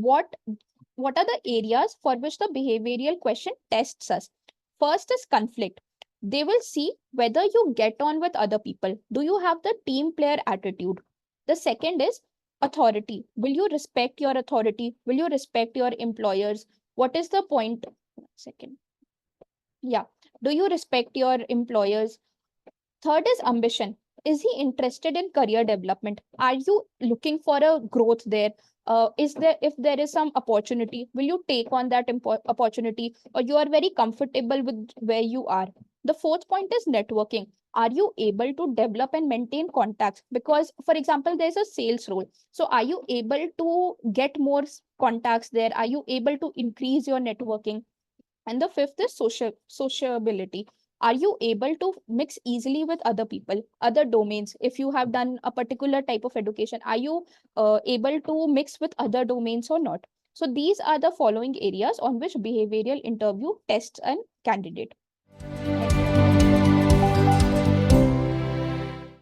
what are the areas for which the behavioral question tests us? First is conflict. They will see whether you get on with other people. Do you have the team player attitude? The second is authority. Will you respect your authority? Will you respect your employers? What is the point? Second. Yeah. Do you respect your employers? Third is ambition. Is he interested in career development? Are you looking for a growth there? Is there, if there is some opportunity, will you take on that opportunity, or you are very comfortable with where you are? The fourth point is networking. Are you able to develop and maintain contacts? Because, for example, there's a sales role. So, are you able to get more contacts there? Are you able to increase your networking? And the fifth is sociability. Are you able to mix easily with other people, other domains? If you have done a particular type of education, are you able to mix with other domains or not? So these are the following areas on which behavioral interview tests a candidate. Thank you.